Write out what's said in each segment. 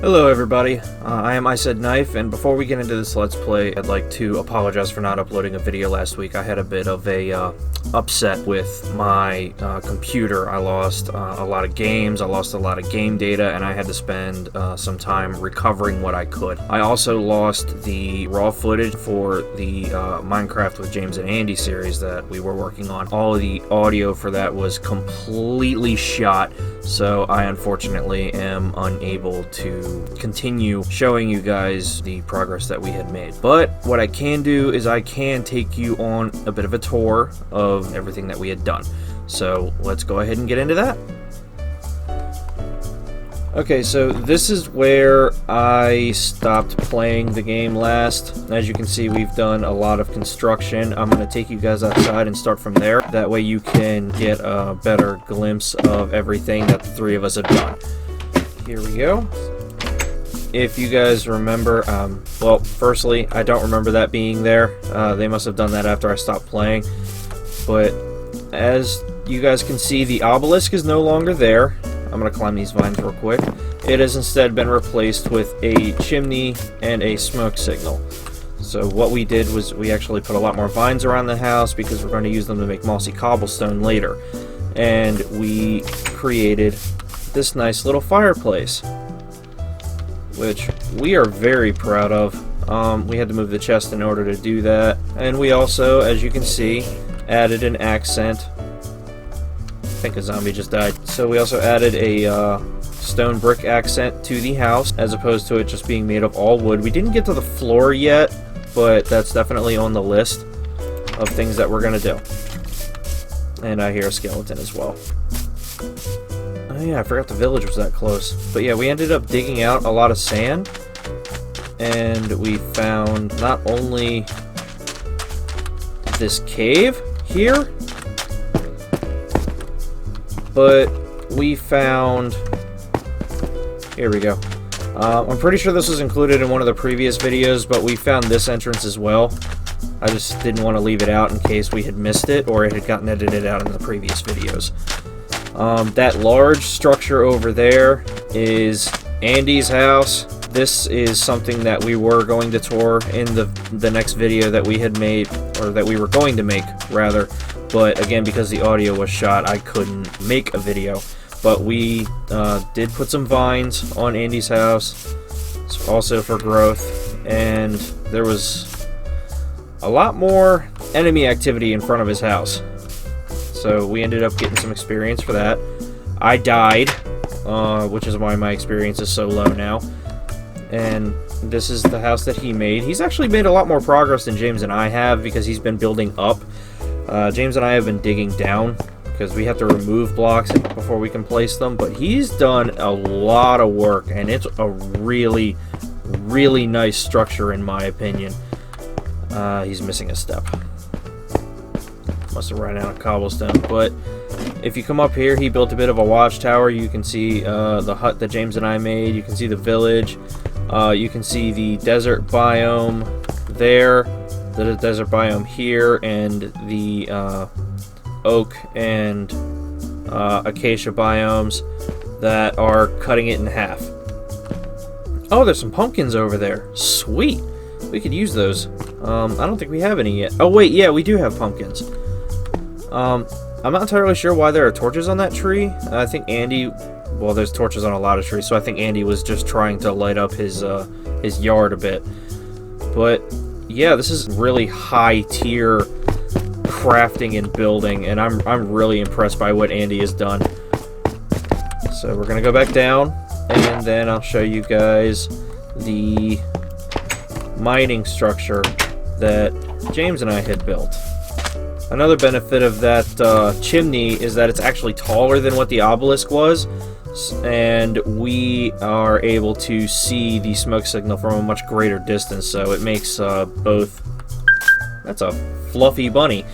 Hello everybody, I am I Said Knife, and before we get into this Let's Play, I'd like to apologize for not uploading a video last week. I had a bit of a upset with my computer. I lost a lot of games, I lost a lot of game data, and I had to spend some time recovering what I could. I also lost the raw footage for the Minecraft with James and Andy series that we were working on. All of the audio for that was completely shot, so I unfortunately am unable to continue showing you guys the progress that we had made. But what I can do is I can take you on a bit of a tour of everything that we had done. So let's go ahead and get into that. Okay, so this is where I stopped playing the game last. As you can see, we've done a lot of construction. I'm going to take you guys outside and start from there. That way you can get a better glimpse of everything that the three of us have done. Here we go. If you guys remember, well, firstly, I don't remember that being there. They must have done that after I stopped playing. But as you guys can see, the obelisk is no longer there. I'm going to climb these vines real quick. It has instead been replaced with a chimney and a smoke signal. So what we did was we actually put a lot more vines around the house because we're going to use them to make mossy cobblestone later. And we created this nice little fireplace, which we are very proud of. We had to move the chest in order to do that. And we also, as you can see, added an accent. I think a zombie just died. So we also added a stone brick accent to the house, as opposed to it just being made of all wood. We didn't get to the floor yet, but that's definitely on the list of things that we're going to do. And I hear a skeleton as well. Oh yeah, I forgot the village was that close. But yeah, we ended up digging out a lot of sand, and we found not only this cave here, but we found... Here we go. I'm pretty sure this was included in one of the previous videos, but we found this entrance as well. I just didn't want to leave it out in case we had missed it or it had gotten edited out in the previous videos. That large structure over there is Andy's house. This is something that we were going to tour in the next video that we had made, or that we were going to make, rather. But again, because the audio was shot, I couldn't make a video. But we did put some vines on Andy's house, also for growth, and there was a lot more enemy activity in front of his house. So we ended up getting some experience for that. I died, which is why my experience is so low now. And this is the house that he made. He's actually made a lot more progress than James and I have, because he's been building up. James and I have been digging down, because we have to remove blocks before we can place them. But he's done a lot of work, and it's a really, really nice structure in my opinion. He's missing a step. Must have run out of cobblestone. But if you come up here, he built a bit of a watchtower. You can see the hut that James and I made. You can see the village. You can see the desert biome there, the desert biome here, and the oak and acacia biomes that are cutting it in half. Oh, there's some pumpkins over there. Sweet. We could use those. I don't think we have any yet. Oh wait, yeah, we do have pumpkins. I'm not entirely sure why there are torches on that tree. I think Andy... Well, there's torches on a lot of trees, so I think Andy was just trying to light up his yard a bit. But yeah, this is really high tier crafting and building, and I'm really impressed by what Andy has done. So we're gonna go back down, and then I'll show you guys the mining structure that James and I had built. Another benefit of that chimney is that it's actually taller than what the obelisk was, and we are able to see the smoke signal from a much greater distance, so it makes both... That's a fluffy bunny.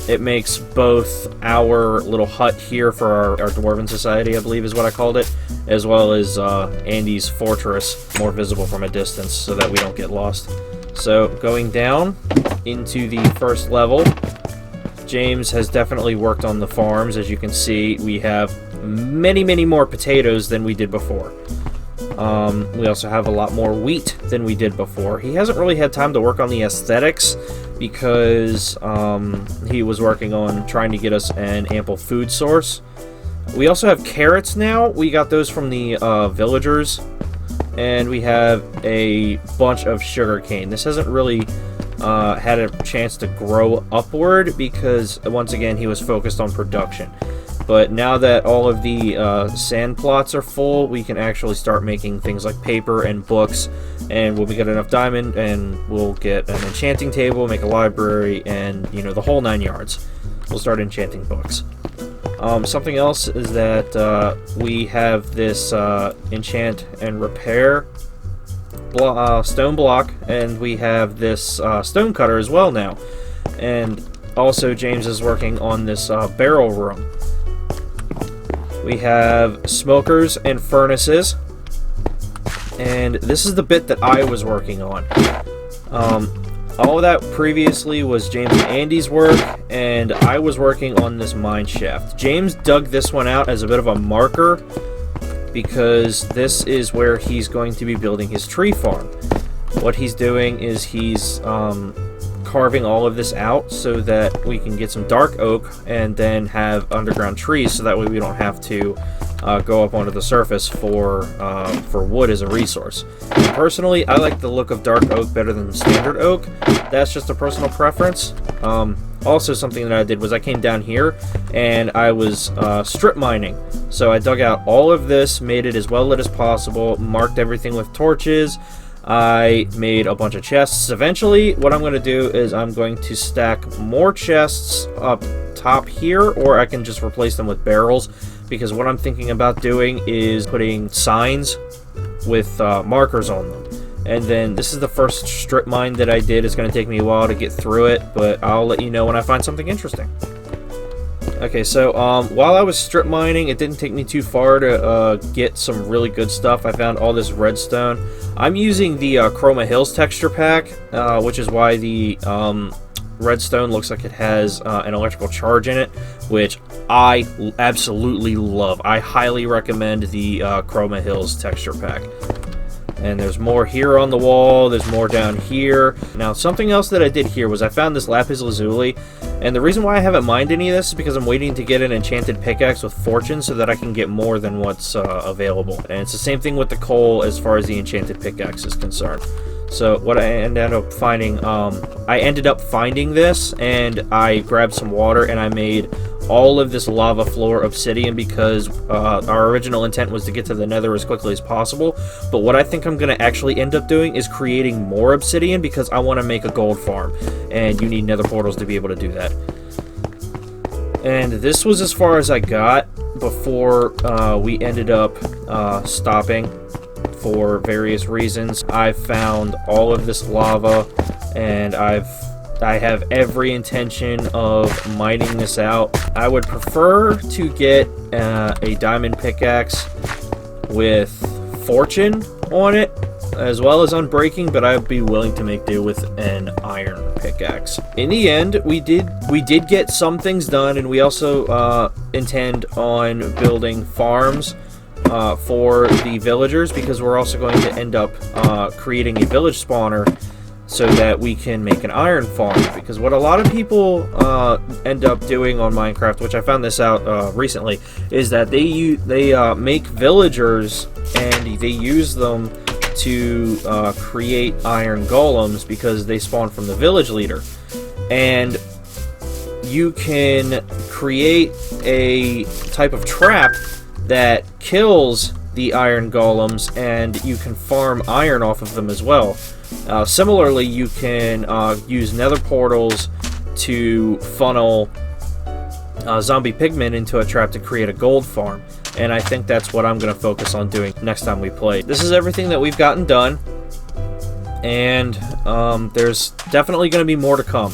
It makes both our little hut here for our Dwarven Society, I believe is what I called it, as well as Andy's fortress more visible from a distance so that we don't get lost. So going down into the first level, James has definitely worked on the farms. As you can see, we have many more potatoes than we did before. We also have a lot more wheat than we did before. He hasn't really had time to work on the aesthetics because he was working on trying to get us an ample food source. We also have carrots now. We got those from the villagers. And we have a bunch of sugarcane. This hasn't really had a chance to grow upward because, once again, he was focused on production. But now that all of the sand plots are full, we can actually start making things like paper and books. And when we get enough diamond, and we'll get an enchanting table, make a library, and, you know, the whole 9 yards. We'll start enchanting books. Something else is that we have this enchant and repair stone block, and we have this stone cutter as well now. And also James is working on this barrel room. We have smokers and furnaces, and this is the bit that I was working on. All of that previously was James and Andy's work, and I was working on this mine shaft. James dug this one out as a bit of a marker because this is where he's going to be building his tree farm. What he's doing is he's carving all of this out so that we can get some dark oak and then have underground trees, so that way we don't have to go up onto the surface for wood as a resource. And personally, I like the look of dark oak better than standard oak. That's just a personal preference. Also, something that I did was I came down here and I was strip mining. So I dug out all of this, made it as well lit as possible, marked everything with torches. I made a bunch of chests. Eventually, what I'm going to do is I'm going to stack more chests up top here, or I can just replace them with barrels, because what I'm thinking about doing is putting signs with markers on them. And then this is the first strip mine that I did. It's going to take me a while to get through it, but I'll let you know when I find something interesting. Okay, so while I was strip mining, it didn't take me too far to get some really good stuff. I found all this redstone. I'm using the Chroma Hills texture pack, which is why the redstone looks like it has an electrical charge in it, which I absolutely love. I highly recommend the Chroma Hills texture pack. And there's more here on the wall, there's more down here. Now, something else that I did here was I found this lapis lazuli, and the reason why I haven't mined any of this is because I'm waiting to get an enchanted pickaxe with fortune so that I can get more than what's available. And it's the same thing with the coal as far as the enchanted pickaxe is concerned. So what I ended up finding, this, and I grabbed some water and I made all of this lava floor obsidian because our original intent was to get to the nether as quickly as possible. But what I think I'm going to actually end up doing is creating more obsidian because I want to make a gold farm, and you need nether portals to be able to do that. And this was as far as I got before we ended up stopping for various reasons. I found all of this lava, and I have every intention of mining this out. I would prefer to get a diamond pickaxe with fortune on it, as well as unbreaking, but I'd be willing to make do with an iron pickaxe. In the end, we did get some things done, and we also intend on building farms for the villagers, because we're also going to end up creating a village spawner so that we can make an iron farm. Because what a lot of people end up doing on Minecraft, which I found this out recently, is that they make villagers and they use them to create iron golems because they spawn from the village leader. And you can create a type of trap that kills the iron golems, and you can farm iron off of them as well. Similarly, you can use nether portals to funnel zombie pigmen into a trap to create a gold farm. And I think that's what I'm going to focus on doing next time we play. This is everything that we've gotten done, and there's definitely going to be more to come.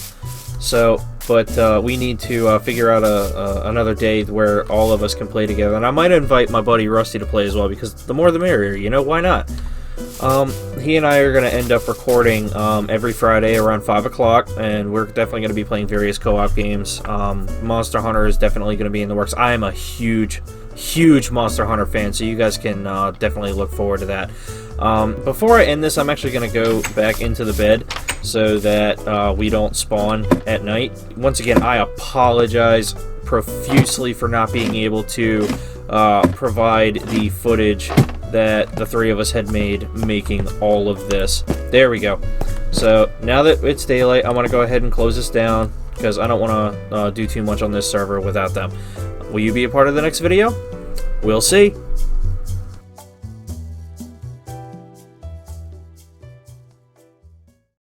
So, but we need to figure out another day where all of us can play together. And I might invite my buddy Rusty to play as well, because the more the merrier, you know, why not? He and I are going to end up recording every Friday around 5 o'clock, and we're definitely going to be playing various co-op games. Monster Hunter is definitely going to be in the works. I am a huge Monster Hunter fan, so you guys can definitely look forward to that. Before I end this, I'm actually going to go back into the bed so that we don't spawn at night. Once again, I apologize profusely for not being able to provide the footage that the three of us had made making all of this. There we go. So now that it's daylight, I want to go ahead and close this down because I don't want to do too much on this server without them. Will you be a part of the next video? We'll see.